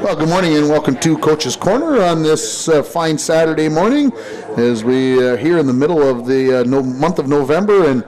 Well, good morning and welcome to Coach's Corner on this fine Saturday morning as we are here in the middle of the month of November, and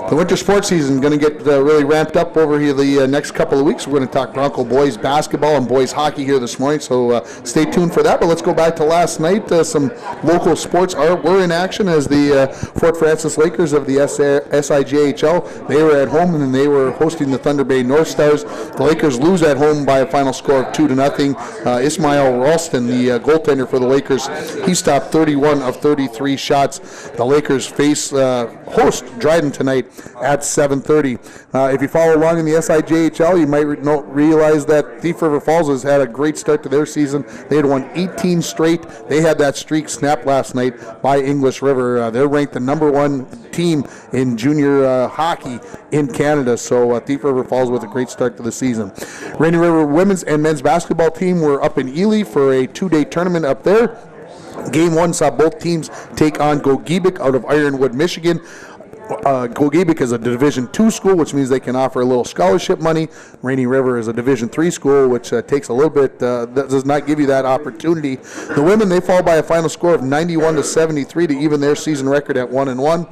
the winter sports season is going to get really ramped up over here the next couple of weeks. We're going to talk Bronco boys basketball and boys hockey here this morning, so stay tuned for that. But let's go back to last night. Some local sports were in action as the Fort Frances Lakers of the SIJHL, they were at home and they were hosting the Thunder Bay North Stars. The Lakers lose at home by a final score of 2-0. Ismail Ralston, the goaltender for the Lakers, he stopped 31 of 33 shots. The Lakers face host Dryden tonight at 7:30. If you follow along in the SIJHL, you might realize that Thief River Falls has had a great start to their season. They had won 18 straight. They had that streak snapped last night by English River. They're ranked the number one team in junior hockey in Canada, so Thief River Falls with a great start to the season. Rainy River women's and men's basketball team were up in Ely for a two-day tournament up there. Game one saw both teams take on Gogebic out of Ironwood, Michigan. Gogebic is a Division II school, which means they can offer a little scholarship money. Rainy River is a Division III school, which takes a little bit, does not give you that opportunity. The women, they fall by a final score of 91-73 to even their season record at 1-1.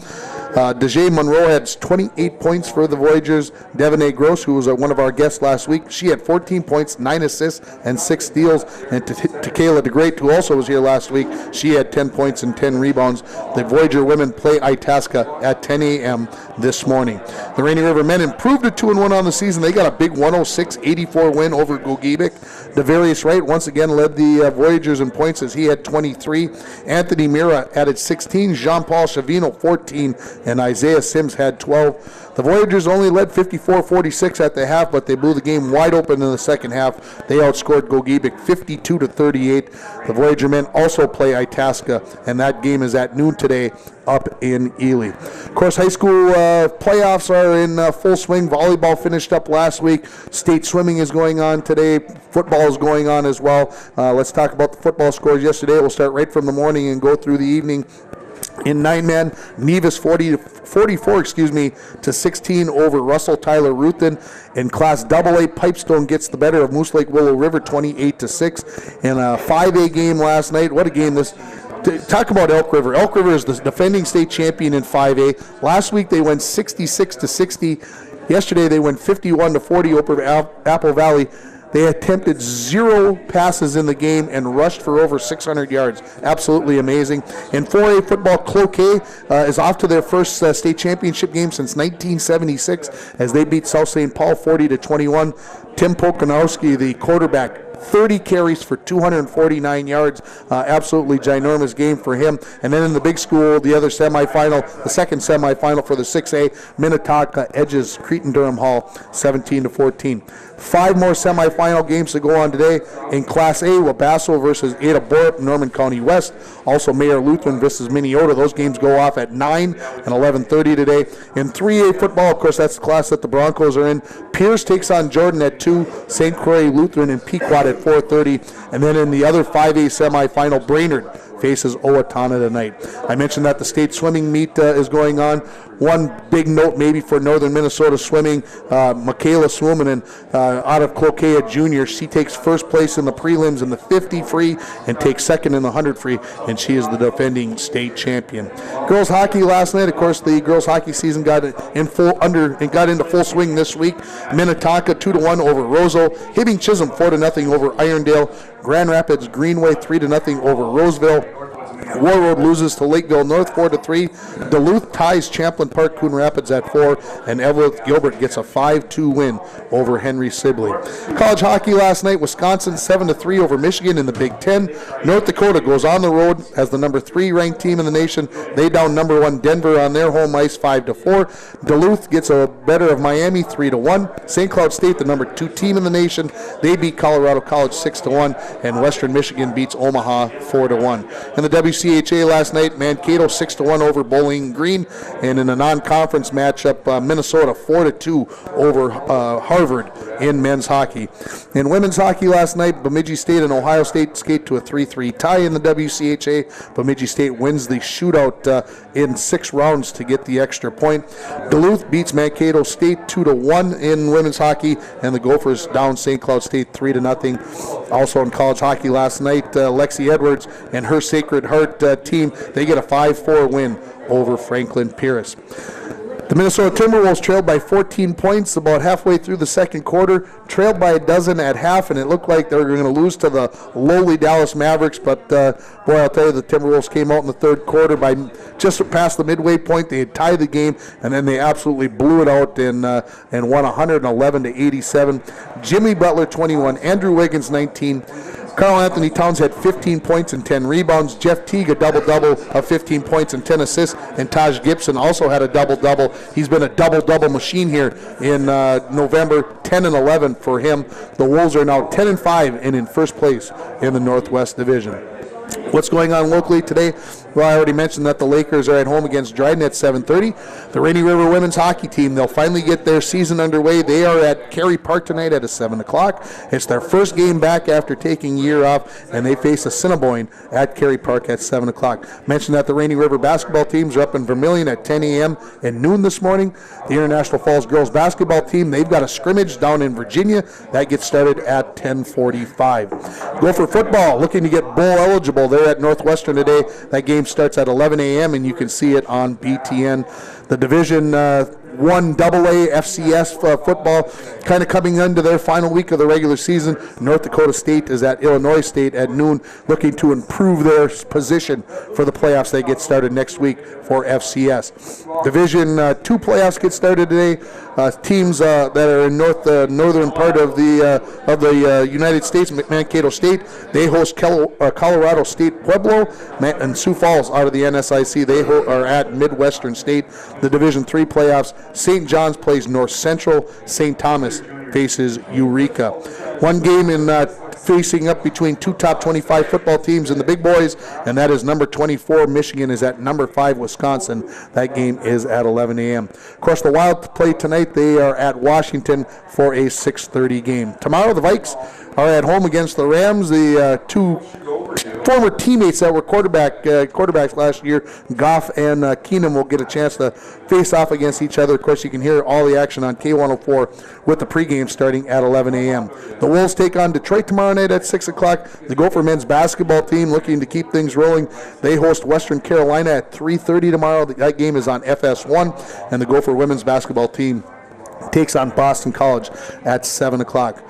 DeJay Monroe had 28 points for the Voyagers. Devonay Gross, who was one of our guests last week, she had 14 points, 9 assists, and 6 steals. And Tequila DeGreat, who also was here last week, she had 10 points and 10 rebounds. The Voyager women play Itasca at 10 a.m. this morning. The Rainy River men improved to 2-1 on the season. They got a big 106-84 win over Gogebic. Devarius Wright once again led the Voyagers in points as he had 23. Anthony Mira added 16. Jean-Paul Chavino 14. And Isaiah Sims had 12. The Voyagers only led 54-46 at the half, but they blew the game wide open in the second half. They outscored Gogebic 52-38. The Voyager men also play Itasca, and that game is at noon today up in Ely. Of course, high school playoffs are in full swing. Volleyball finished up last week. State swimming is going on today. Football is going on as well. Let's talk about the football scores yesterday. We'll start right from the morning and go through the evening. In 9-man, Nevis 44 to 16 over Russell Tyler Ruthin. In Class AA, Pipestone gets the better of Moose Lake Willow River 28-6. In a 5A game last night, what a game this. Talk about Elk River. Elk River is the defending state champion in 5A. Last week they went 66-60. Yesterday they went 51-40 over Apple Valley. They attempted 0 passes in the game and rushed for over 600 yards. Absolutely amazing. In 4A football, Cloquet is off to their first state championship game since 1976 as they beat South St. Paul 40-21. Tim Pokonowski, the quarterback, 30 carries for 249 yards. Absolutely ginormous game for him. And then in the big school, the other semifinal, the second semifinal for the 6A, Minnetonka edges Cretin-Durham Hall 17-14. 5 more semifinal games to go on today. In Class A, Wabasso versus Ada Borup, Norman County West. Also Mayor Lutheran versus Minneota. Those games go off at 9 and 11:30 today. In 3A football, of course, that's the class that the Broncos are in. Pierce takes on Jordan at 2. St. Croix Lutheran and Pequot at 4:30. And then in the other 5A semifinal, Brainerd faces Owatonna tonight. I mentioned that the state swimming meet is going on. One big note maybe for Northern Minnesota swimming, Michaela Swoomanen out of Cloquet Junior. She takes first place in the prelims in the 50 free and takes second in the 100 free, and she is the defending state champion. Girls hockey last night, of course, the girls hockey season got into full swing this week. Minnetonka 2-1 over Roseau. Hibbing Chisholm 4-0 over Irondale. Grand Rapids Greenway 3-0 over Roseville. Warroad loses to Lakeville North 4-3. Duluth ties Champlain Park Coon Rapids at 4, and Evelyn Gilbert gets a 5-2 win over Henry Sibley. College hockey last night, Wisconsin 7-3 over Michigan in the Big Ten. North Dakota goes on the road as the number 3 ranked team in the nation. They down number 1 Denver on their home ice 5-4. Duluth gets a better of Miami 3-1. St. Cloud State, the number 2 team in the nation, they beat Colorado College 6-1, and Western Michigan beats Omaha 4-1. In the WCHA last night, Mankato 6-1 over Bowling Green, and in a non-conference matchup, Minnesota 4-2 over Harvard in men's hockey. In women's hockey last night, Bemidji State and Ohio State skate to a 3-3 tie in the WCHA. Bemidji State wins the shootout in 6 rounds to get the extra point. Duluth beats Mankato State 2-1 in women's hockey, and the Gophers down St. Cloud State 3-0. Also in college hockey last night, Lexi Edwards and her Sacred Heart team, they get a 5-4 win over Franklin Pierce. The Minnesota Timberwolves trailed by 14 points about halfway through the second quarter, trailed by a dozen at half, and it looked like they were going to lose to the lowly Dallas Mavericks, but boy, I'll tell you, the Timberwolves came out in the third quarter by just past the midway point. They had tied the game, and then they absolutely blew it out and won 111-87. Jimmy Butler, 21, Andrew Wiggins, 19. Karl Anthony Towns had 15 points and 10 rebounds. Jeff Teague, a double-double of 15 points and 10 assists. And Taj Gibson also had a double-double. He's been a double-double machine here in November, 10 and 11 for him. The Wolves are now 10 and 5 and in first place in the Northwest Division. What's going on locally today? Well, I already mentioned that the Lakers are at home against Dryden at 7:30. The Rainy River women's hockey team, they'll finally get their season underway. They are at Cary Park tonight at 7 o'clock. It's their first game back after taking a year off, and they face Assiniboine at Cary Park at 7 o'clock. Mentioned that the Rainy River basketball teams are up in Vermilion at 10 a.m. and noon this morning. The International Falls girls basketball team, they've got a scrimmage down in Virginia. That gets started at 10:45. Gopher football, looking to get bowl eligible. They're at Northwestern today. That game starts at 11 a.m. and you can see it on BTN. The Division 1 AA FCS football kind of coming into their final week of the regular season. North Dakota State is at Illinois State at noon, looking to improve their position for the playoffs. They get started next week for FCS. Division 2 playoffs get started today. Teams that are in northern part of the United States, Mankato State, they host Colorado State Pueblo, and Sioux Falls out of the NSIC, they are at Midwestern State. The Division 3 playoffs, St. John's plays North Central, St. Thomas faces Eureka. One game in facing up between two top 25 football teams in the big boys, and that is number 24 Michigan is at number 5 Wisconsin. That game is at 11 a.m. Of course, the Wild play tonight. They are at Washington for a 6:30 game. Tomorrow, the Vikes are at home against the Rams. The two former teammates that were quarterbacks last year, Goff and Keenum, will get a chance to face off against each other. Of course, you can hear all the action on K104 with the pregame starting at 11 a.m. The Wolves take on Detroit tomorrow night at 6 o'clock. The Gopher men's basketball team looking to keep things rolling. They host Western Carolina at 3:30 tomorrow. That game is on FS1. And the Gopher women's basketball team takes on Boston College at 7 o'clock.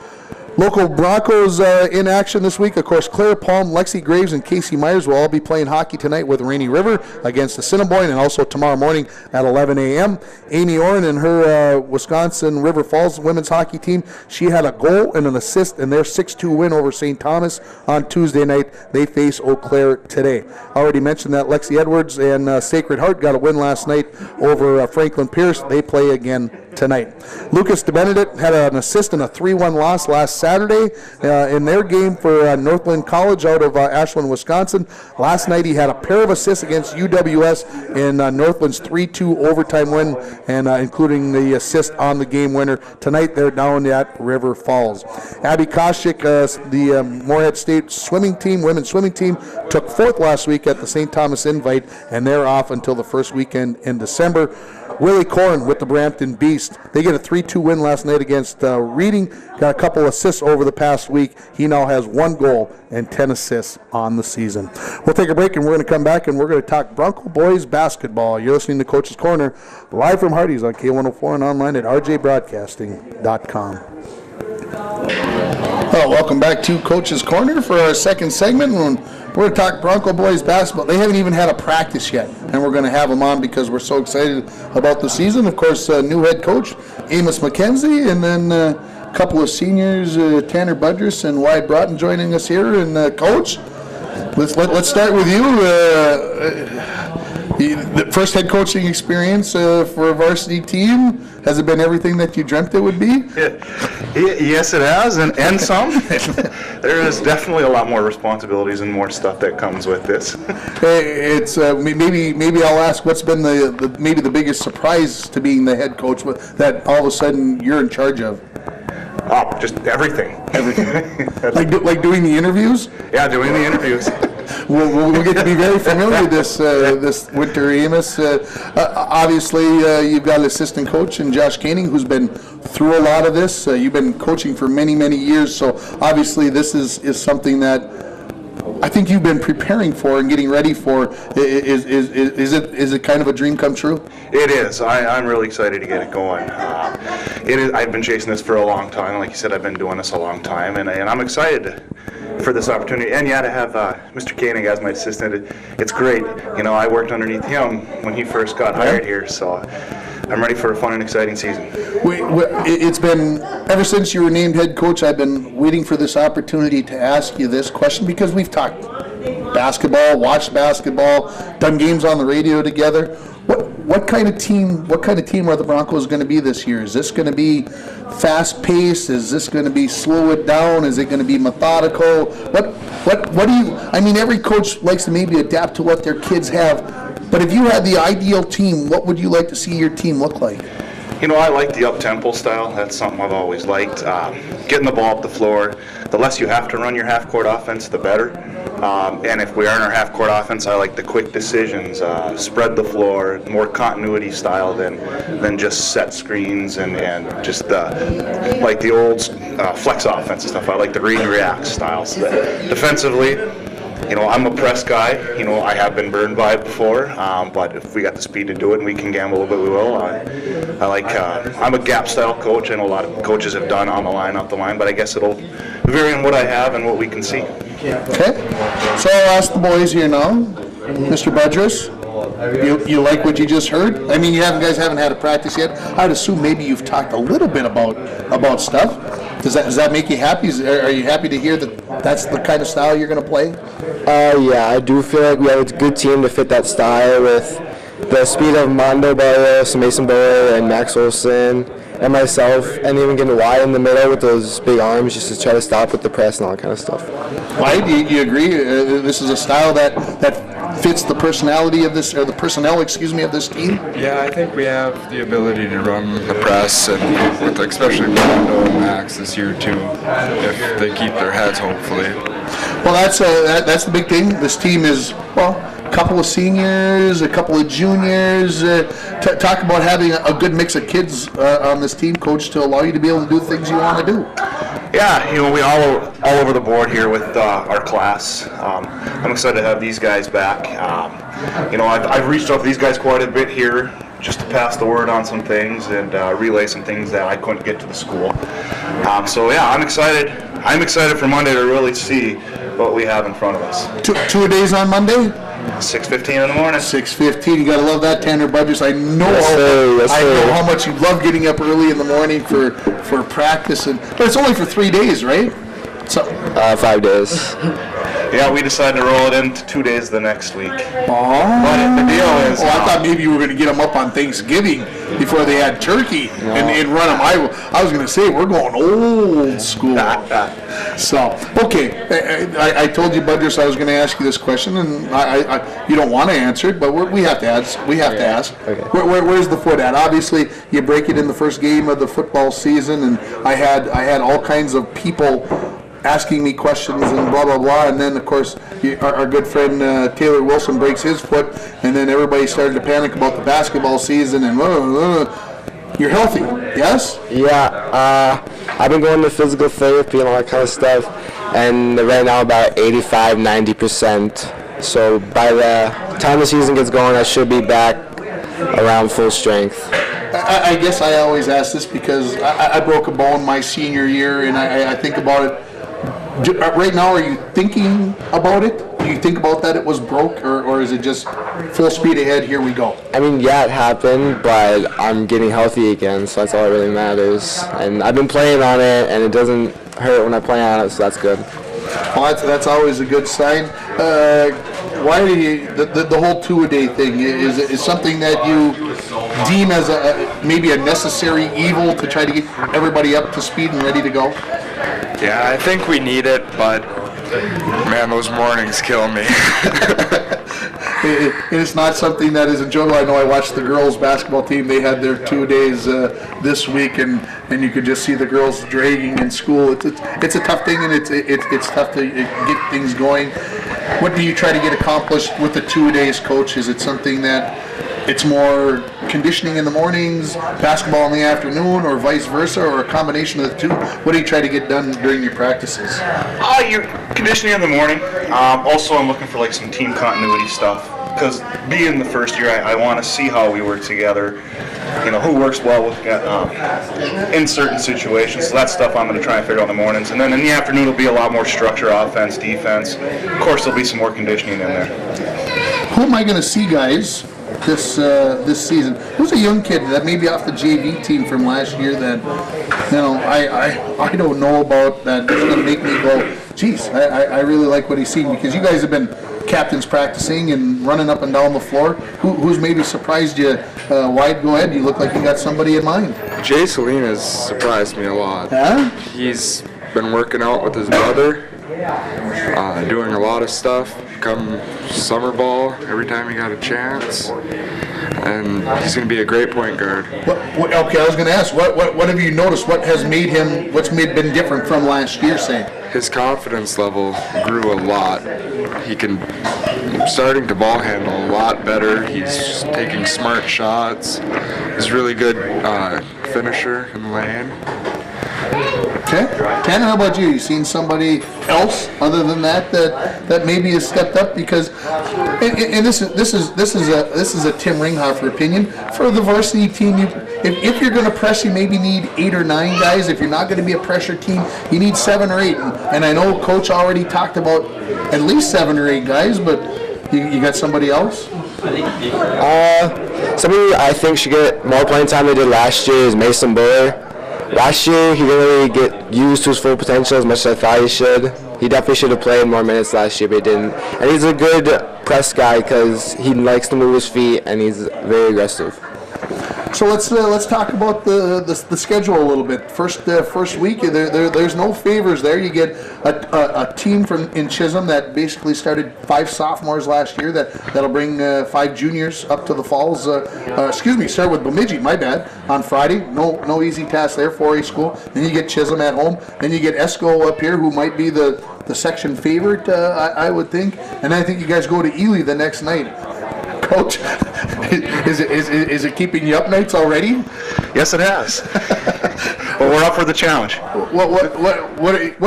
Local Broncos in action this week. Of course, Claire Palm, Lexi Graves, and Casey Myers will all be playing hockey tonight with Rainy River against Assiniboine, and also tomorrow morning at 11 a.m. Amy Orrin and her Wisconsin River Falls women's hockey team, she had a goal and an assist in their 6-2 win over St. Thomas on Tuesday night. They face Eau Claire today. I already mentioned that Lexi Edwards and Sacred Heart got a win last night over Franklin Pierce. They play again tonight. Lucas DeBenedict had an assist in a 3-1 loss last Saturday in their game for Northland College out of Ashland, Wisconsin. Last night he had a pair of assists against UWS in Northland's 3-2 overtime win, and including the assist on the game winner. Tonight they're down at River Falls. Abby Koschik, the Moorhead State swimming team, women's swimming team, took 4th last week at the St. Thomas Invite, and they're off until the first weekend in December. Willie Corn with the Brampton Beast. They get a 3-2 win last night against Reading. Got a couple assists over the past week. He now has 1 goal and 10 assists on the season. We'll take a break, and we're going to come back, and we're going to talk Bronco boys basketball. You're listening to Coach's Corner, live from Hardee's on K104 and online at rjbroadcasting.com. Well, welcome back to Coach's Corner for our second segment. We're going to talk Bronco boys basketball. They haven't even had a practice yet, and we're going to have them on because we're so excited about the season. Of course, new head coach Amos McKenzie, and then a couple of seniors, Tanner Budrus and Wyatt Broughton, joining us here. And Coach, Let's start with you. The first head coaching experience for a varsity team, has it been everything that you dreamt it would be? Yes, it has, and some. There is definitely a lot more responsibilities and more stuff that comes with this. It's maybe I'll ask, what's been maybe the biggest surprise to being the head coach that all of a sudden you're in charge of? Oh, just everything. like doing the interviews? Yeah, doing the interviews. We'll get to be very familiar this winter, Amos. Obviously, you've got an assistant coach in Josh Koenig who's been through a lot of this. You've been coaching for many, many years, so obviously this is something that I think you've been preparing for and getting ready for. Is it kind of a dream come true? It is. I'm really excited to get it going. It is. I've been chasing this for a long time. Like you said, I've been doing this a long time, and I'm excited for this opportunity. And yeah, to have Mr. Koenig as my assistant, it's great. You know, I worked underneath him when he first got hired here, so I'm ready for a fun and exciting season. It's been, ever since you were named head coach, I've been waiting for this opportunity to ask you this question, because we've talked basketball, watched basketball, done games on the radio together. What kind of team are the Broncos going to be this year? Is this going to be fast-paced? Is this going to be slow it down? Is it going to be methodical? What do you? I mean, every coach likes to maybe adapt to what their kids have. But if you had the ideal team, what would you like to see your team look like? You know, I like the up-tempo style. That's something I've always liked. Getting the ball up the floor. The less you have to run your half-court offense, the better. And if we are in our half-court offense, I like the quick decisions, spread the floor, more continuity style than just set screens and just like the old flex offense and stuff. I like the read and react styles. Defensively, you know, I'm a press guy. You know, I have been burned by it before, but if we got the speed to do it and we can gamble a little bit, we will. I'm a gap style coach. I know a lot of coaches have done on the line, off the line, but I guess it'll vary on what I have and what we can see. Okay, so I'll ask the boys here now. Mr. Budrus, you like what you just heard? I mean, you guys haven't had a practice yet. I'd assume maybe you've talked a little bit about stuff. Does that make you happy? Are you happy to hear that that's the kind of style you're going to play? Yeah, I do feel like we have a good team to fit that style with the speed of Mondo Barrios, Mason Boyer, and Max Olson, and myself, and even getting wide in the middle with those big arms just to try to stop with the press and all that kind of stuff. Why do you agree? This is a style that fits the personality of this, or the personnel, of this team? Yeah, I think we have the ability to run the press, and with especially Mondo and Max this year too, if they keep their heads, hopefully. Well, that's the big thing. This team is, a couple of seniors, a couple of juniors. Talk about having a good mix of kids on this team, Coach, to allow you to be able to do things you want to do. Yeah, you know, we all over the board here with our class. I'm excited to have these guys back. You know, I've reached out to these guys quite a bit here just to pass the word on some things and relay some things that I couldn't get to the school. So yeah, I'm excited. I'm excited for Monday to really see what we have in front of us. Two days on Monday? 6:15 in the morning. 6:15. You got to love that, Tanner Budrus. I know how much you love getting up early in the morning for practice, but it's only for 3 days, right? So 5 days. Yeah, we decided to roll it into 2 days the next week. Oh. But the deal is... I thought maybe you were going to get them up on Thanksgiving before they had turkey and run them. I was going to say, we're going old school. So, okay. I told you, Budrus, I was going to ask you this question, and you don't want to answer it, but we have to ask. Okay. Where's the foot at? Obviously, you break it in the first game of the football season, and I had all kinds of people asking me questions and blah, blah, blah. And then, of course, our good friend Taylor Wilson breaks his foot, and then everybody started to panic about the basketball season. And you're healthy, yes? Yeah, I've been going to physical therapy and all that kind of stuff, and right now about 85-90%. So by the time the season gets going, I should be back around full strength. I guess I always ask this because I broke a bone my senior year, and I think about it. Right now, are you thinking about it? Do you think about that it was broke, or is it just full speed ahead, here we go? I mean, yeah, it happened, but I'm getting healthy again, so that's all that really matters. And I've been playing on it, and it doesn't hurt when I play on it, so that's good. Well, that's always a good sign. why do you the whole two-a-day thing is something that you deem as maybe a necessary evil to try to get everybody up to speed and ready to go? Yeah, I think we need it, but man, those mornings kill me. It's not something that is enjoyable. I know I watched the girls' basketball team. They had their 2 days this week, and you could just see the girls dragging in school. It's a tough thing, and it's tough to get things going. What do you try to get accomplished with the 2 days, Coach? Is it something that it's more conditioning in the mornings, basketball in the afternoon, or vice versa, or a combination of the two? What do you try to get done during your practices? You're conditioning in the morning. Also, I'm looking for like some team continuity stuff because being the first year, I want to see how we work together. You know, who works well with in certain situations. So that's stuff I'm going to try and figure out in the mornings. And then in the afternoon, it'll be a lot more structure, offense, defense. Of course, there'll be some more conditioning in there. Who am I going to see, guys, this season? Who's a young kid that may be off the JV team from last year that, you know, I don't know about that is going to make me go, geez, I really like what he's seen, because you guys have been captains practicing and running up and down the floor. Who's maybe surprised you? Wide, go ahead. You look like you got somebody in mind. Jay Salinas surprised me a lot. Huh? He's been working out with his brother, doing a lot of stuff. Come summer ball, every time he got a chance, and he's going to be a great point guard. Okay, I was going to ask, what have you noticed? What has made him? Been different from last year? Say. His confidence level grew a lot. He can starting to ball handle a lot better. He's taking smart shots. He's a really good finisher in the lane. Okay, Tanner, how about you? You seen somebody else other than that maybe has stepped up? Because, and this is a Tim Ringhofer opinion for the varsity team. If you're going to press, you maybe need 8 or 9 guys. If you're not going to be a pressure team, you need 7 or 8. And I know Coach already talked about at least 7 or 8 guys, but you got somebody else? Somebody I think should get more playing time than he did last year is Mason Buller. Last year, he didn't really get used to his full potential as much as I thought he should. He definitely should have played more minutes last year, but he didn't. And he's a good press guy because he likes to move his feet, and he's very aggressive. So let's talk about the schedule a little bit. First week, there's no favors there. You get a team in Chisholm that basically started 5 sophomores last year. That'll bring 5 juniors up to the falls. Start with Bemidji. My bad. On Friday, no easy task there. 4A school. Then you get Chisholm at home. Then you get Esco up here, who might be the section favorite, I would think. And I think you guys go to Ely the next night. Coach, is it keeping you up nights already? Yes, it has. But we're up for the challenge. What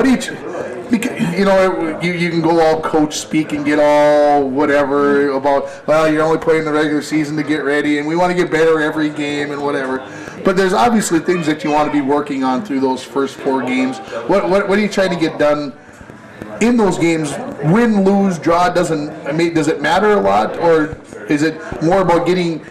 do you can go all coach speak and get all whatever about, well, you're only playing the regular season to get ready, and we want to get better every game and whatever. But there's obviously things that you want to be working on through those first 4 games. What are you trying to get done in those games? Win, lose, draw, does it matter a lot, or is it more about getting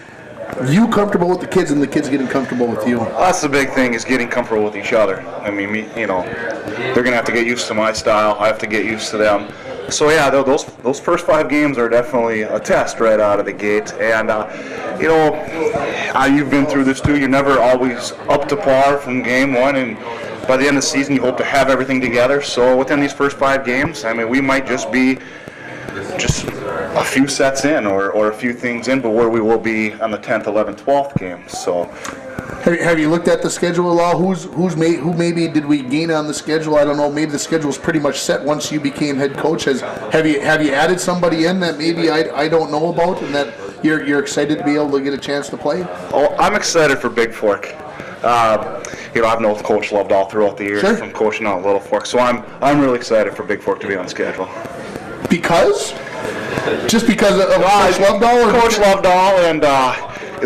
you comfortable with the kids and the kids getting comfortable with you? That's the big thing, is getting comfortable with each other. I mean, they're going to have to get used to my style. I have to get used to them. So yeah, those first 5 games are definitely a test right out of the gate. And you've been through this too. You're never always up to par from game 1, and by the end of the season, you hope to have everything together. So within these first 5 games, I mean, we might just be a few sets in or a few things in, but where we will be on the 10th, 11th, 12th game. So, have you looked at the schedule at all? Who maybe did we gain on the schedule? I don't know. Maybe the schedule is pretty much set once you became head coach. Have you added somebody in that maybe I don't know about, and that you're excited to be able to get a chance to play? Oh, I'm excited for Big Fork. I've known Coach Lovedahl throughout the years from coaching out at Little Fork, so I'm really excited for Big Fork to be on schedule. Because? Just because of Coach Lovedahl? Coach Lovedahl, and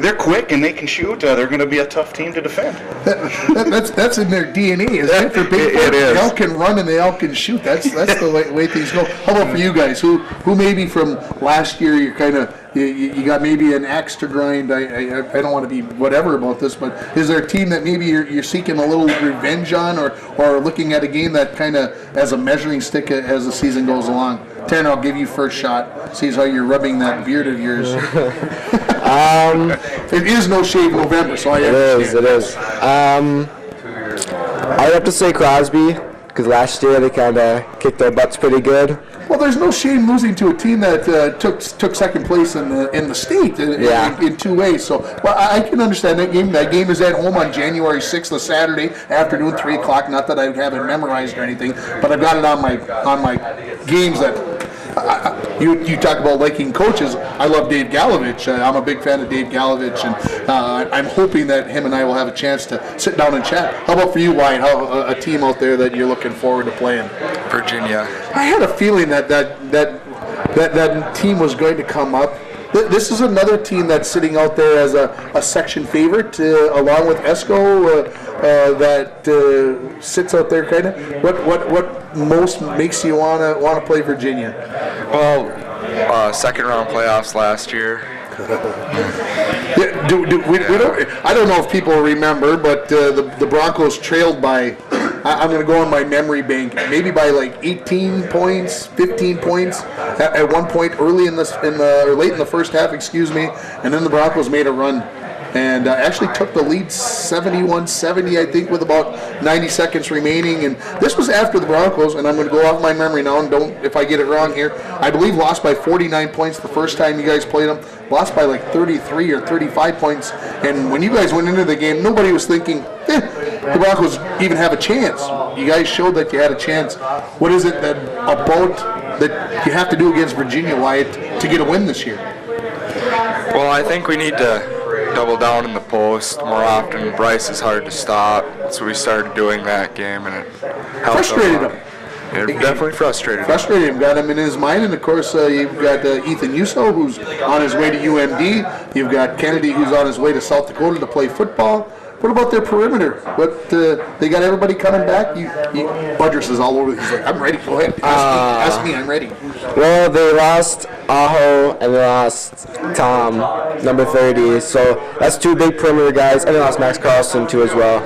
they're quick and they can shoot. They're going to be a tough team to defend. That's in their DNA, isn't it? For Big Fork, they all can run and they all can shoot. That's the way things go. How about for you guys? Who maybe from last year you're kind of you got maybe an axe to grind? I don't want to be whatever about this, but is there a team that maybe you're seeking a little revenge on, or looking at a game that kind of as a measuring stick as the season goes along? Tanner, I'll give you first shot. See how you're rubbing that beard of yours. It is No Shave November, so I understand. It is. I'd have to say Crosby, because last year they kind of kicked their butts pretty good. Well, there's no shame losing to a team that took second place in the state in 2 ways. So, well, I can understand that game. That game is at home on January 6th, a Saturday afternoon, 3 o'clock. Not that I have it memorized or anything, but I've got it on my games that. You talk about liking coaches. I love Dave Galovich. I'm a big fan of Dave Galovich, and I'm hoping that him and I will have a chance to sit down and chat. How about for you, Wyatt? How a team out there that you're looking forward to playing? Virginia. I had a feeling that team was going to come up. This is another team that's sitting out there as a section favorite, along with ESCO, that sits out there kind of. What most makes you wanna play Virginia? Well, second round playoffs last year. Yeah, I don't know if people remember, but the Broncos trailed by. I'm going to go on my memory bank, maybe by like 18 points, 15 points at one point early or late in the first half, and then the Broncos made a run and actually took the lead 71-70, I think, with about 90 seconds remaining. And this was after the Broncos, and I'm going to go off my memory now, and don't, if I get it wrong here, I believe lost by 49 points the first time you guys played them, lost by like 33 or 35 points. And when you guys went into the game, nobody was thinking, the Broncos even have a chance. You guys showed that you had a chance. What is it that you have to do against Virginia, Wyatt, to get a win this year? Well, I think we need to double down in the post more often. Bryce is hard to stop, so we started doing that game, and it helped. Frustrated him. It definitely frustrated him. Got him in his mind, and of course you've got Ethan Yuso, who's on his way to UMD. You've got Kennedy, who's on his way to South Dakota to play football. What about their perimeter? They got everybody coming back? Budrus is all over. He's like, I'm ready. Go ahead. Ask me. I'm ready. Well, they lost Aho and they lost Tom, number 30. So that's 2 big perimeter guys. And they lost Max Carlson, too, as well.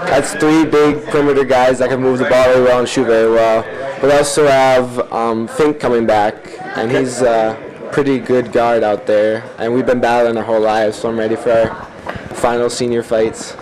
That's 3 big perimeter guys that can move the ball very well and shoot very well. But we also have Fink coming back, and he's a pretty good guard out there. And we've been battling our whole lives, so I'm ready for our final senior fights.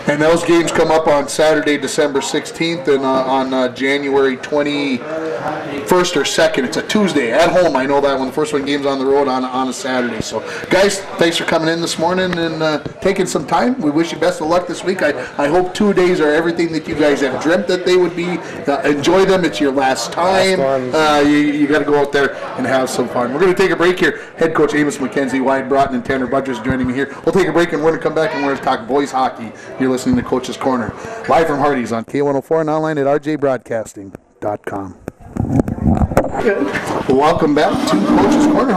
And those games come up on Saturday, December 16th, and on January 21st or 2nd. It's a Tuesday at home. I know that one. The first one game's on the road on a Saturday. So, guys, thanks for coming in this morning and taking some time. We wish you best of luck this week. I hope 2 days are everything that you guys have dreamt that they would be. Enjoy them. It's your last time. You got to go out there and have some fun. We're going to take a break here. Head coach Amos McKenzie, Wyatt Broughton, and Tanner Budrus joining me here. We'll take a break, and we're going to come back and we're going to talk boys hockey. You're listening to Coach's Corner, live from Hardee's on K104 and online at rjbroadcasting.com. Welcome back to Coach's Corner.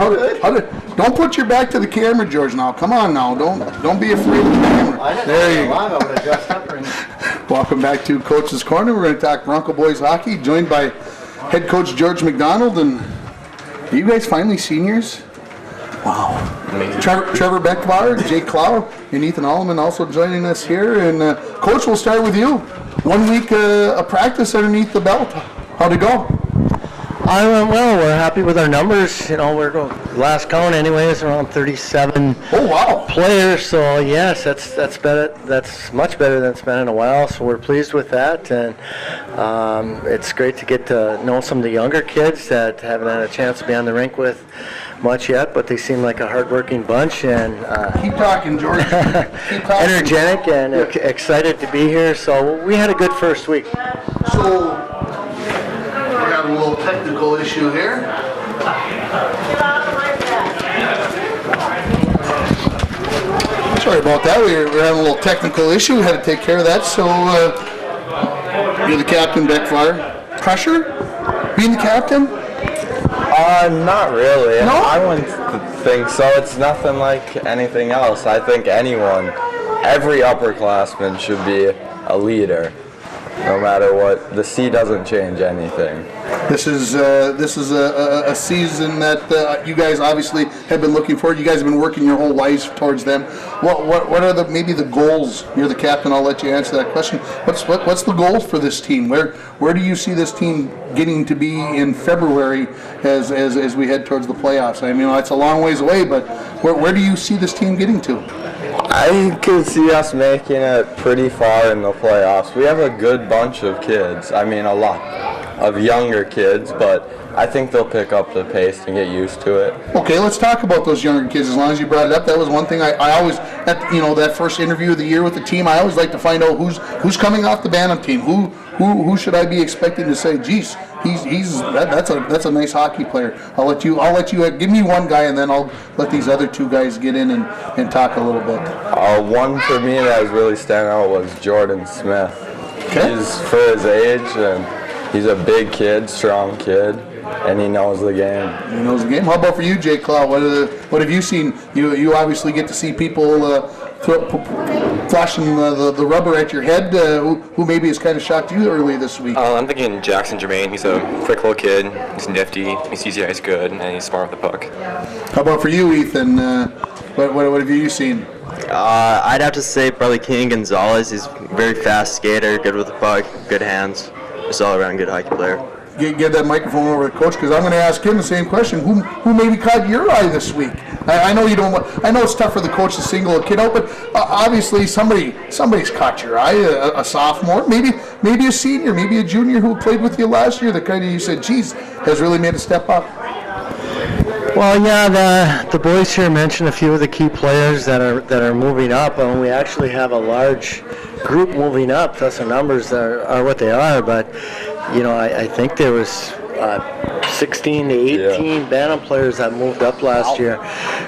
Don't put your back to the camera, George. Now, come on now. Don't be afraid of the camera. There you go. Welcome back to Coach's Corner. We're going to talk Bronco boys hockey, joined by head coach George McDonald. And are you guys finally seniors? Wow. Trevor Beckbauer, Jake Clow, and Ethan Alleman also joining us here. And Coach, we'll start with you. 1 week of practice underneath the belt. How'd it go? I went well. We're happy with our numbers. We're last count anyways, around 37 players. So yes, that's better. That's much better than it's been in a while. So we're pleased with that, and it's great to get to know some of the younger kids that haven't had a chance to be on the rink with much yet, but they seem like a hardworking bunch and keep talking, George. Keep talking. Energetic and excited to be here. So we had a good first week. So we got a little technical issue here. Sorry about that. We were having a little technical issue. We had to take care of that. So you're the captain, Beckfire. Pressure? Being the captain? Not really. No? I wouldn't think so. It's nothing like anything else. I think every upperclassman should be a leader, no matter what. The C doesn't change anything. This is a season that you guys obviously have been looking forward? You guys have been working your whole lives towards them. What are maybe the goals? You're the captain. I'll let you answer that question. What's the goals for this team? Where do you see this team getting to be in February as we head towards the playoffs? I mean, it's a long ways away, but where do you see this team getting to? I could see us making it pretty far in the playoffs. We have a good bunch of kids. I mean, a lot of younger kids, but I think they'll pick up the pace and get used to it. Okay, let's talk about those younger kids. As long as you brought it up, that was one thing I always, that first interview of the year with the team, I always like to find out who's coming off the Bantam team. Who should I be expecting to say, geez, that's a nice hockey player. I'll let you give me one guy, and then I'll let these other two guys get in and talk a little bit. One for me that was really standing out was Jordan Smith. Okay. He's for his age, and he's a big kid, strong kid, and he knows the game. He knows the game. How about for you, Jake Clow? What have you seen? You obviously get to see people flashing the rubber at your head. Who maybe has kind of shocked you early this week? I'm thinking Jackson Germain. He's a quick little kid. He's nifty. He sees the ice good, and he's smart with the puck. How about for you, Ethan? What have you seen? I'd have to say probably King Gonzalez. He's a very fast skater, good with the puck, good hands. Just all around good hockey player. Give that microphone over to Coach, because I'm going to ask him the same question. Who maybe caught your eye this week? I know you don't. I know it's tough for the coach to single a kid out, but obviously somebody's caught your eye. A sophomore, maybe a senior, maybe a junior who played with you last year. The kind of you said, geez, has really made a step up. Well, yeah, the boys here mentioned a few of the key players that are moving up, and we actually have a large group moving up. Thus, the numbers are what they are. But I think there was 16 to 18 Bantam players that moved up last year.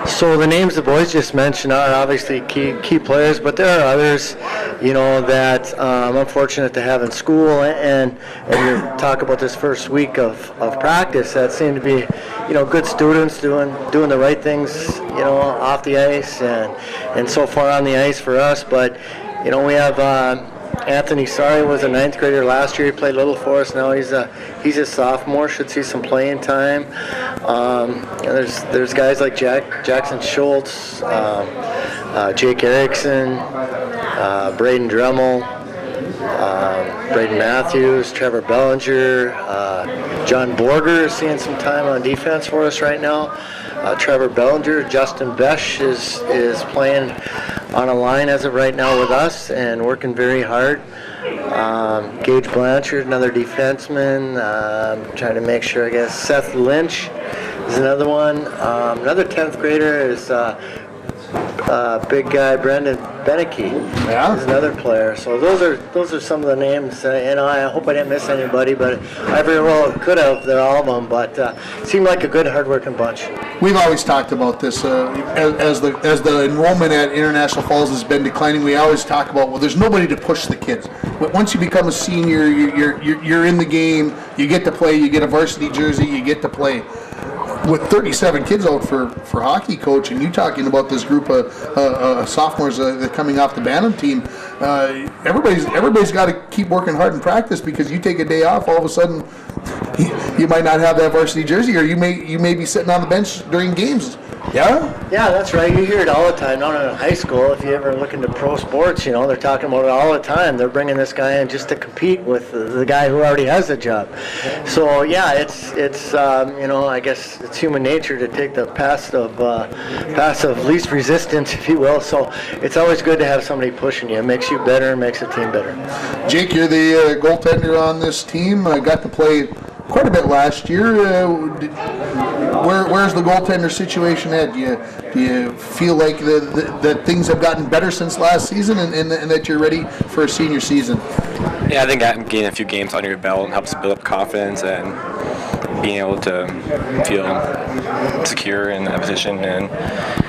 So the names the boys just mentioned are obviously key players, but there are others, that I'm fortunate to have in school, and you talk about this first week of practice that seem to be, good students doing the right things, off the ice and so far on the ice for us. But we have Anthony Sari was a 9th grader last year. He played little for us. Now he's a sophomore. Should see some playing time. There's guys like Jackson Schultz, Jake Erickson, Braden Dremel, Braden Matthews, Trevor Bellinger, John Borger is seeing some time on defense for us right now. Trevor Bellinger, Justin Besch is playing on a line as of right now with us and working very hard. Gage Blanchard, another defenseman, trying to make sure, I guess. Seth Lynch is another one. Another 10th grader is big guy Brendan Beneke. Yeah. Is another player. So those are some of the names. I hope I didn't miss anybody, but I very well could have. They're all of them, but seemed like a good, hard-working bunch. We've always talked about this as the enrollment at International Falls has been declining. We always talk about, well, there's nobody to push the kids. But once you become a senior, you're in the game. You get to play. You get a varsity jersey. You get to play. With 37 kids out for hockey coach, and you talking about this group of sophomores coming off the Bantam team, everybody's got to keep working hard in practice, because you take a day off, all of a sudden you might not have that varsity jersey, or you may be sitting on the bench during games. Yeah? Yeah, that's right. You hear it all the time, not only in high school. If you ever look into pro sports, they're talking about it all the time. They're bringing this guy in just to compete with the guy who already has the job. So, yeah, it's I guess it's human nature to take the path of least resistance, if you will. So it's always good to have somebody pushing you. It makes you better and makes the team better. Jake, you're the goaltender on this team. Got to play quite a bit last year. Where's the goaltender situation at? Do you feel like that things have gotten better since last season, and that you're ready for a senior season? Yeah, I think getting a few games under your belt helps build up confidence and being able to feel secure in that position, and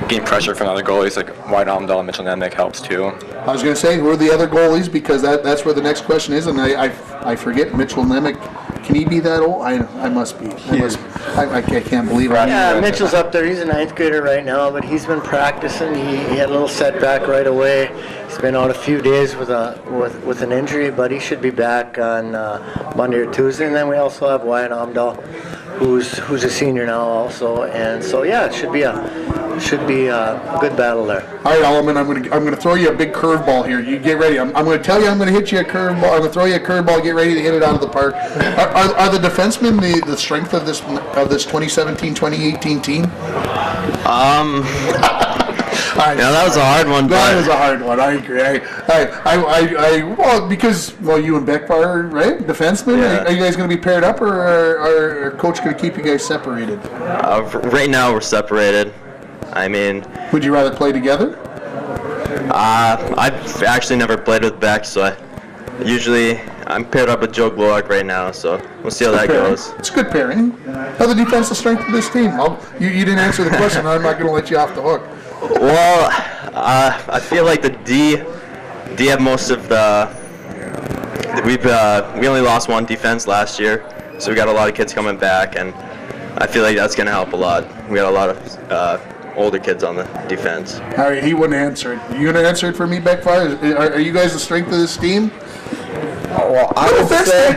getting pressure from other goalies like Wyatt Amdahl and Mitchell Nemec helps too. I was going to say, who are the other goalies? Because that's where the next question is, and I forget Mitchell Nemec. Can he be that old? I must be. I can't believe it. Yeah, Mitchell's up there. He's a 9th grader right now, but he's been practicing. He had a little setback right away. He's been out a few days with an injury, but he should be back on Monday or Tuesday. And then we also have Wyatt Amdahl who's a senior now also, and so yeah, it should be a good battle there. All right, Alleman, I'm gonna throw you a big curveball here. You get ready. I'm gonna tell you I'm gonna hit you a curveball. I'm gonna throw you a curveball. Get ready to hit it out of the park. Are the defensemen the strength of this 2017-2018 team? Yeah, that was a hard one. That was a hard one. I agree. Well, because you and Beckfire, right? Defensemen. Yeah. Are you guys going to be paired up, or are Coach going to keep you guys separated? Right now we're separated. I mean, Would you rather play together? I've actually never played with Beck, so I'm paired up with Joe Glowak right now, so we'll see how that goes. It's a good pairing. How's the defensive strength of this team? You didn't answer the question. I'm not going to let you off the hook. Well, I feel like the D have most of the. We only lost one defense last year, so we got a lot of kids coming back, and I feel like that's going to help a lot. We got a lot of older kids on the defense. All right, he wouldn't answer it. You going to answer it for me, Beckfire? Are you guys the strength of this team? Well,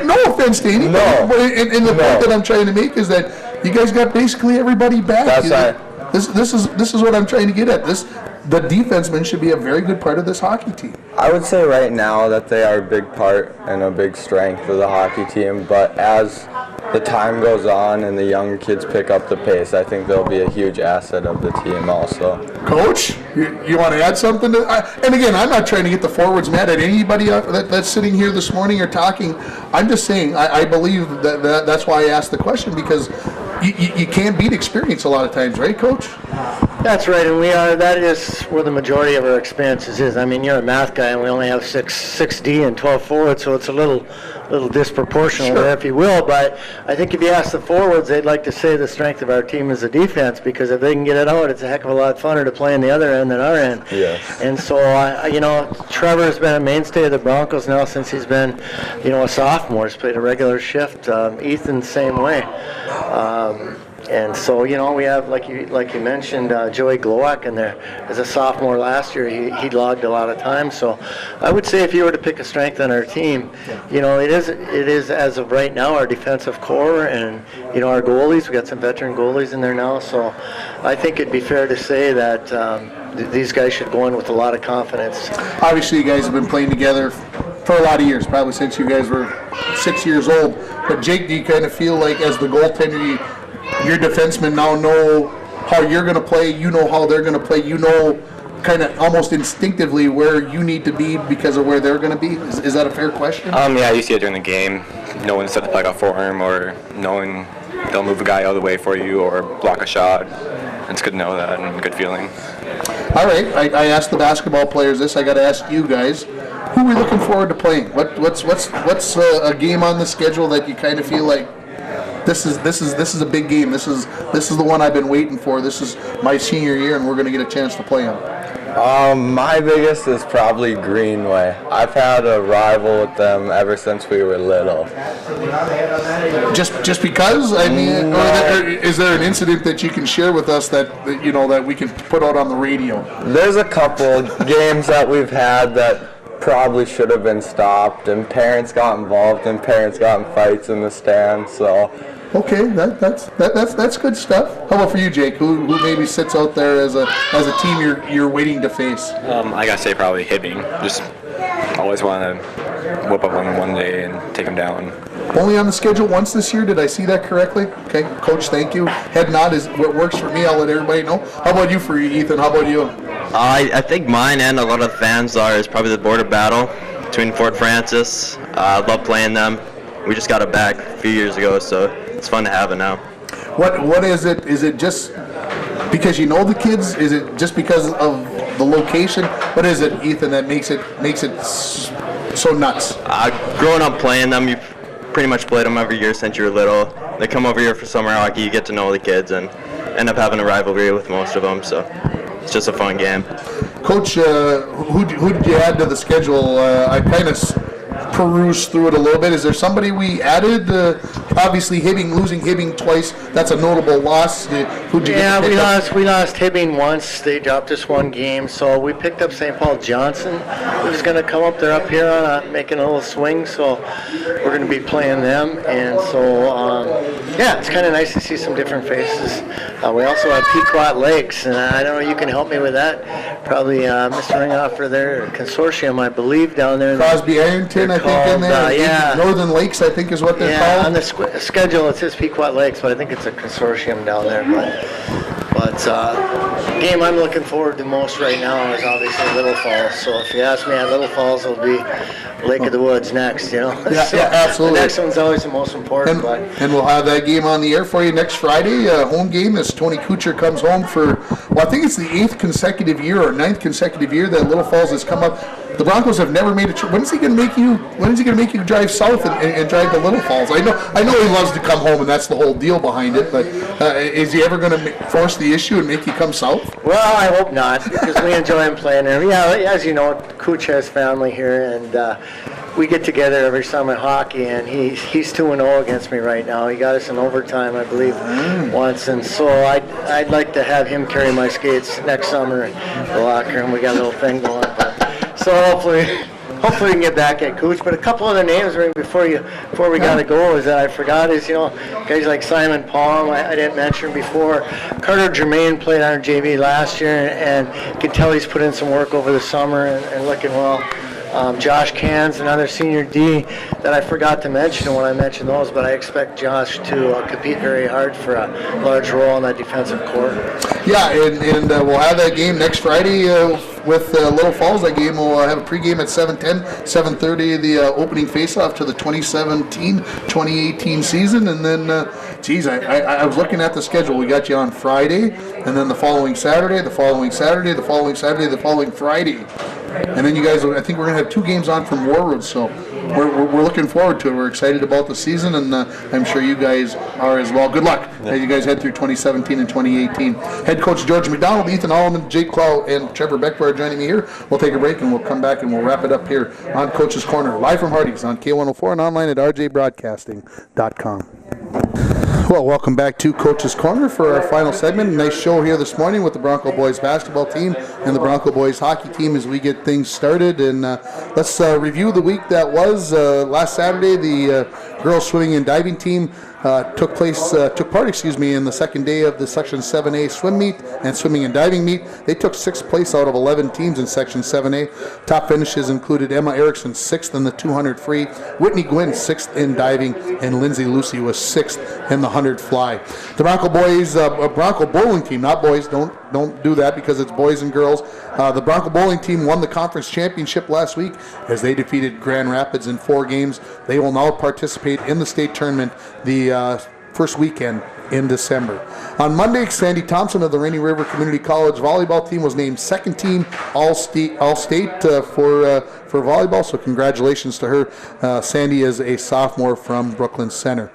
No offense to anybody. No. But in the point that I'm trying to make is that you guys got basically everybody back. That's right. This is what I'm trying to get at. The defensemen should be a very good part of this hockey team. I would say right now that they are a big part and a big strength of the hockey team, but as the time goes on and the younger kids pick up the pace, I think they'll be a huge asset of the team also. Coach, you want to add something to and again, I'm not trying to get the forwards mad at anybody that's sitting here this morning or talking. I'm just saying I believe that's why I asked the question, because you can't beat experience a lot of times, right, Coach? That's right, and that is where the majority of our expenses is. I mean, you're a math guy, and we only have 6 D and 12 forwards, so it's a little disproportional there, if you will. But I think if you ask the forwards, they'd like to say the strength of our team is the defense, because if they can get it out, it's a heck of a lot funner to play on the other end than our end. Yes. And so, Trevor has been a mainstay of the Broncos now since he's been, a sophomore. He's played a regular shift. Ethan, same way. And so, we have, like you mentioned, Joey Glowak in there. As a sophomore last year, he logged a lot of time. So I would say if you were to pick a strength on our team, it is as of right now our defensive core and, our goalies. We got some veteran goalies in there now. So I think it'd be fair to say that these guys should go in with a lot of confidence. Obviously, you guys have been playing together for a lot of years, probably since you guys were 6 years old. But Jake, do you kind of feel like as the goaltender, your defensemen now know how you're going to play, you know how they're going to play, kind of almost instinctively where you need to be because of where they're going to be? Is that a fair question? Yeah, you see it during the game. Knowing to set the puck up for him, or knowing they'll move a guy out of the way for you or block a shot. It's good to know that, and a good feeling. All right, I asked the basketball players this. I got to ask you guys. Who are we looking forward to playing? What's a game on the schedule that you kind of feel like this is a big game. This is the one I've been waiting for. This is my senior year, and we're going to get a chance to play them. My biggest is probably Greenway. I've had a rival with them ever since we were little. Just because? I mean, or is there an incident that you can share with us that we can put out on the radio? There's a couple games that we've had that probably should have been stopped, and parents got involved, and parents got in fights in the stands. So. Okay, that's good stuff. How about for you, Jake? Who maybe sits out there as a team you're waiting to face? I gotta say probably Hibbing. Just always want to whip up one day and take him down. Only on the schedule once this year. Did I see that correctly? Okay, Coach, thank you. Head nod is what works for me. I'll let everybody know. How about you, for Ethan? How about you? I think mine and a lot of fans is probably the border battle between Fort Francis. I love playing them. We just got it back a few years ago, so it's fun to have it now. What is it? Is it just because you know the kids? Is it just because of the location? What is it, Ethan, that makes it so nuts? Growing up playing them, you've pretty much played them every year since you were little. They come over here for summer hockey, you get to know the kids, and end up having a rivalry with most of them. So it's just a fun game. Coach, who did you add to the schedule? I kind of perused through it a little bit. Is there somebody we added obviously losing Hibbing twice, that's a notable loss. Who'd you Yeah, get to pick up? we lost Hibbing once. They dropped us one game, so we picked up St. Paul Johnson, who's going to come up. They're up here on making a little swing, so we're going to be playing them. And so, yeah, it's kind of nice to see some different faces. We also have Pequot Lakes, and I don't know, you can help me with that. Probably Mr. Ringhofer, their consortium, I believe, down there. Crosby Ironton, I think, in there. Yeah. Northern Lakes, I think, is what they're Yeah, on called. the schedule it says Pequot Lakes, but I think it's a consortium down there. But the game I'm looking forward to most right now is obviously Little Falls. So if you ask me, at Little Falls will be Lake of the Woods next, you know. Yeah, So yeah, absolutely. The next one's always the most important. And we'll have that game on the air for you next Friday. Home game as Tony Kuchar comes home for, well, I think it's the 8th consecutive year or 9th consecutive year that Little Falls has come up. The Broncos have never made a trip. When is he going to make you drive south and drive to Little Falls? I know he loves to come home, and that's the whole deal behind it. But is he ever going to force the issue and make you come south? Well, I hope not, because we enjoy him playing there. Yeah, as you know, Cooch has family here, and we get together every summer hockey, and he's 2-0 against me right now. He got us in overtime, I believe, once, and so I'd like to have him carry my skates next summer in the locker room. We got a little thing going, so hopefully we can get back at Cooch. But a couple other names right before we got to go is that I forgot is, guys like Simon Palm, I didn't mention before. Carter Germain played on our JV last year, and you can tell he's put in some work over the summer and looking well. Josh Cans, another senior D that I forgot to mention when I mentioned those, but I expect Josh to compete very hard for a large role in that defensive core. Yeah, and we'll have that game next Friday with Little Falls. That game will have a pregame at 7:10, 7:30, the opening faceoff to the 2017-2018 season. And then, I was looking at the schedule. We got you on Friday, and then the following Saturday, the following Saturday, the following Saturday, the following Friday. And then you guys, I think we're going to have 2 games on from Warroad, so we're looking forward to it. We're excited about the season, and I'm sure you guys are as well. Good luck as you guys head through 2017 and 2018. Head coach George McDonald, Ethan Alleman, Jake Clow, and Trevor Beckbar are joining me here. We'll take a break, and we'll come back, and we'll wrap it up here on Coach's Corner, live from Hardee's on K104 and online at rjbroadcasting.com. Well, welcome back to Coach's Corner for our final segment. Nice show here this morning with the Bronco Boys basketball team and the Bronco Boys hockey team as we get things started. And let's review the week that was. Last Saturday, the girls swimming and diving team took part in the second day of the Section 7A swim meet and swimming and diving meet. They took 6th place out of 11 teams in Section 7A. Top finishes included Emma Erickson 6th in the 200 free, Whitney Gwynn 6th in diving, and Lindsay Lucy was 6th in the 100 fly. The Bronco Boys, Bronco bowling team, not boys, don't do that because it's boys and girls. The Bronco bowling team won the conference championship last week as they defeated Grand Rapids in 4 games. They will now participate in the state tournament the first weekend in December. On Monday, Sandy Thompson of the Rainy River Community College volleyball team was named second team All-State for volleyball, so congratulations to her. Sandy is a sophomore from Brooklyn Center.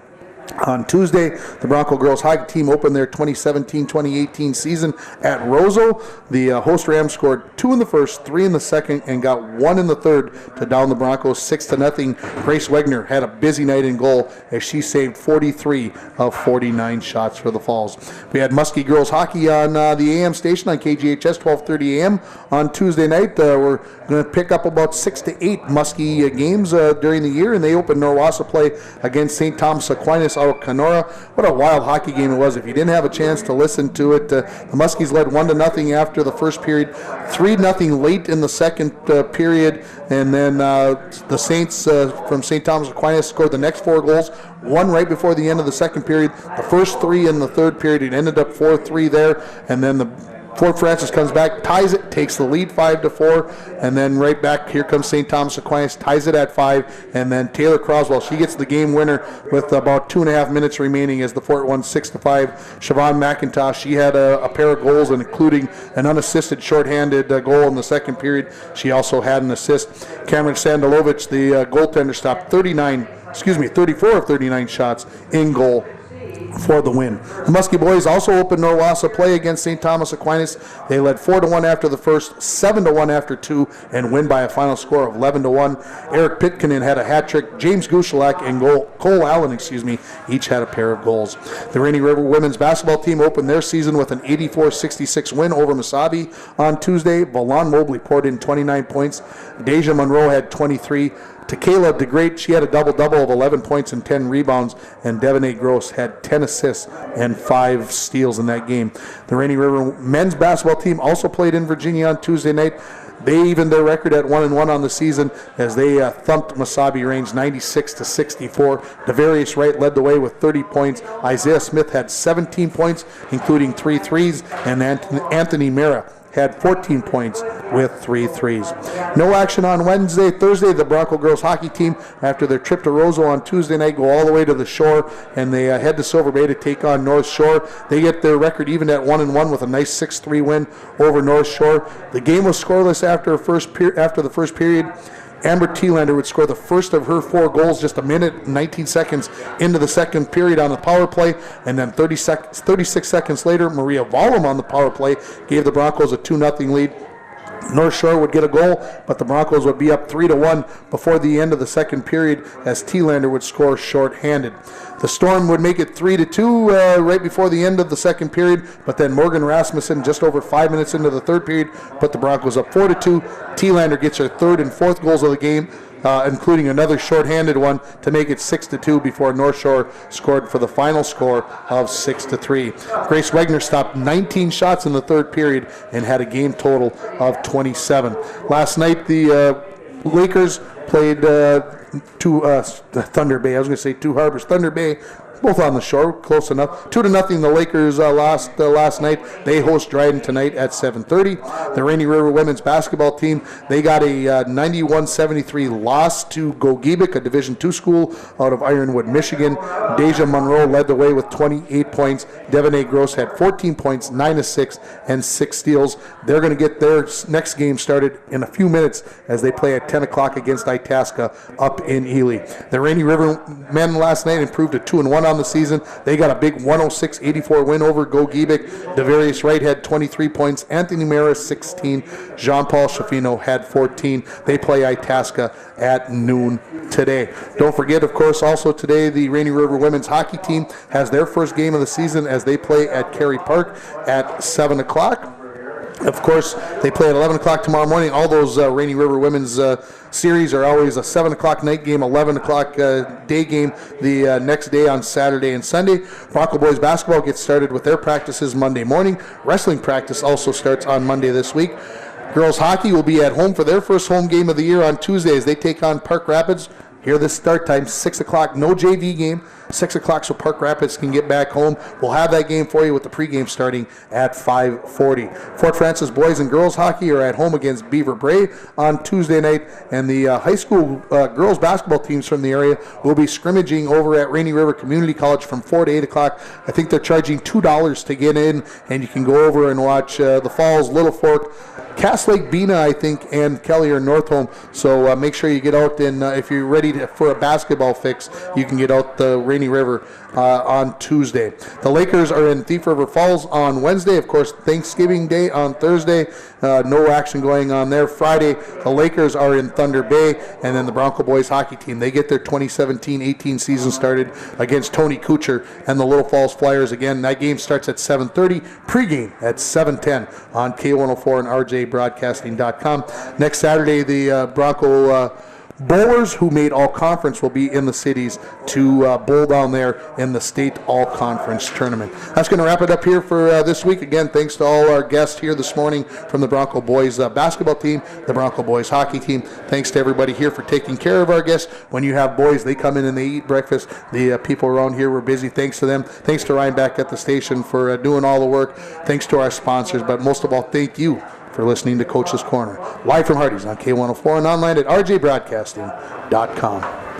On Tuesday, the Bronco girls hockey team opened their 2017-2018 season at Roseau. The host Rams scored 2 in the first, 3 in the second, and got 1 in the third to down the Broncos 6-0. Grace Wegner had a busy night in goal as she saved 43 of 49 shots for the Falls. We had Muskie girls hockey on the AM station on KGHS 12:30 AM on Tuesday night. We're going to pick up about 6 to 8 Muskie games during the year, and they opened Norwassa play against St. Thomas Aquinas out of Kenora. What a wild hockey game it was. If you didn't have a chance to listen to it, the Muskies led 1-0 after the first period, 3-0 late in the second period, and then the Saints from St. Thomas Aquinas scored the next 4 goals, 1 right before the end of the second period, the first 3 in the third period. It ended up 4-3 there, and then the Fort Francis comes back, ties it, takes the lead 5-4, and then right back, here comes St. Thomas Aquinas, ties it at 5, and then Taylor Croswell, she gets the game winner with about 2.5 minutes remaining as the Fort won 6-5. Siobhan McIntosh, she had a pair of goals, including an unassisted shorthanded goal in the second period. She also had an assist. Cameron Sandalovich, the goaltender, stopped 34 of 39 shots in goal for the win. The Muskie boys also opened Norwassa play against St. Thomas Aquinas. They led 4-1 after the first, 7-1 after two, and win by a final score of 11-1. Eric Pitkanen had a hat trick. James Gushalak and Cole Allen, each had a pair of goals. The Rainy River women's basketball team opened their season with an 84-66 win over Mesabi on Tuesday. Valon Mobley poured in 29 points. Deja Monroe had 23. Tequila DeGreat, she had a double-double of 11 points and 10 rebounds, and Devonay Gross had 10 assists and 5 steals in that game. The Rainy River men's basketball team also played in Virginia on Tuesday night. They evened their record at 1-1 on the season as they thumped Mesabi Range 96-64. Devarius Wright led the way with 30 points. Isaiah Smith had 17 points, including 3 threes, and Anthony Mera had 14 points with 3 threes. No action on Thursday, the Bronco girls hockey team, after their trip to Roseau on Tuesday night, go all the way to the shore, and they head to Silver Bay to take on North Shore. They get their record even at 1-1 with a nice 6-3 win over North Shore. The game was scoreless after the first period. Amber Thielander would score the first of her 4 goals just a minute and 19 seconds into the second period on the power play, and then 36 seconds later, Maria Vollum on the power play gave the Broncos a 2-0 lead. North Shore would get a goal, but the Broncos would be up 3-1 before the end of the second period as Thielander would score short-handed. The Storm would make it 3-2 right before the end of the second period, but then Morgan Rasmussen, just over 5 minutes into the third period, put the Broncos up 4-2. Thielander gets her third and fourth goals of the game, including another shorthanded one to make it 6-2 before North Shore scored for the final score of 6-3. Grace Wegner stopped 19 shots in the third period and had a game total of 27. Last night, the Lakers played Thunder Bay. I was going to say Two Harbors. Thunder Bay, both on the shore, close enough. 2-0 the Lakers lost last night. They host Dryden tonight at 7:30. The Rainy River women's basketball team, they got a 91-73 loss to Gogebic, a Division II school out of Ironwood, Michigan. Deja Monroe led the way with 28 points. Devonay Gross had 14 points, 9 assists, and 6 steals. They're going to get their next game started in a few minutes as they play at 10 o'clock against Itasca up in Ely. The Rainy River men last night improved to 2-1 on the season. They got a big 106-84 win over Gogebic. Devarius Wright had 23 points. Anthony Mara 16. Jean-Paul Schifino had 14. They play Itasca at noon today. Don't forget, of course, also today the Rainy River women's hockey team has their first game of the season as they play at Cary Park at 7 o'clock. Of course, they play at 11 o'clock tomorrow morning. All those Rainy River women's series are always a 7 o'clock night game, 11 o'clock day game the next day on Saturday and Sunday. Bronco boys basketball gets started with their practices Monday morning. Wrestling practice also starts on Monday this week. Girls hockey will be at home for their first home game of the year on Tuesday as they take on Park Rapids. Here, this start time, 6 o'clock, no JV game, 6 o'clock so Park Rapids can get back home. We'll have that game for you with the pregame starting at 5:40. Fort Francis boys and girls hockey are at home against Beaver Bray on Tuesday night, and the high school girls basketball teams from the area will be scrimmaging over at Rainy River Community College from 4 to 8 o'clock. I think they're charging $2 to get in, and you can go over and watch the Falls, Little Fork, Cass Lake, Bena, I think, and Kelly or Northholm. So make sure you get out, and if you're ready for a basketball fix, you can get out the Rainy River on Tuesday. The Lakers are in Thief River Falls on Wednesday. Of course, Thanksgiving Day on Thursday. No action going on there. Friday, the Lakers are in Thunder Bay, and then the Bronco boys hockey team, they get their 2017-18 season started against Tony Kuchar and the Little Falls Flyers. Again, that game starts at 7:30. Pregame at 7:10 on K104 and RJBroadcasting.com. Next Saturday, the Bronco bowlers who made all-conference will be in the cities to bowl down there in the state all-conference tournament. That's going to wrap it up here for this week. Again, thanks to all our guests here this morning from the Bronco boys basketball team, the Bronco boys hockey team. Thanks to everybody here for taking care of our guests. When you have boys, they come in and they eat breakfast. The people around here were busy. Thanks to them. Thanks to Ryan back at the station for doing all the work. Thanks to our sponsors, but most of all, thank you for listening to Coach's Corner. Live from Hardee's on K104 and online at rjbroadcasting.com.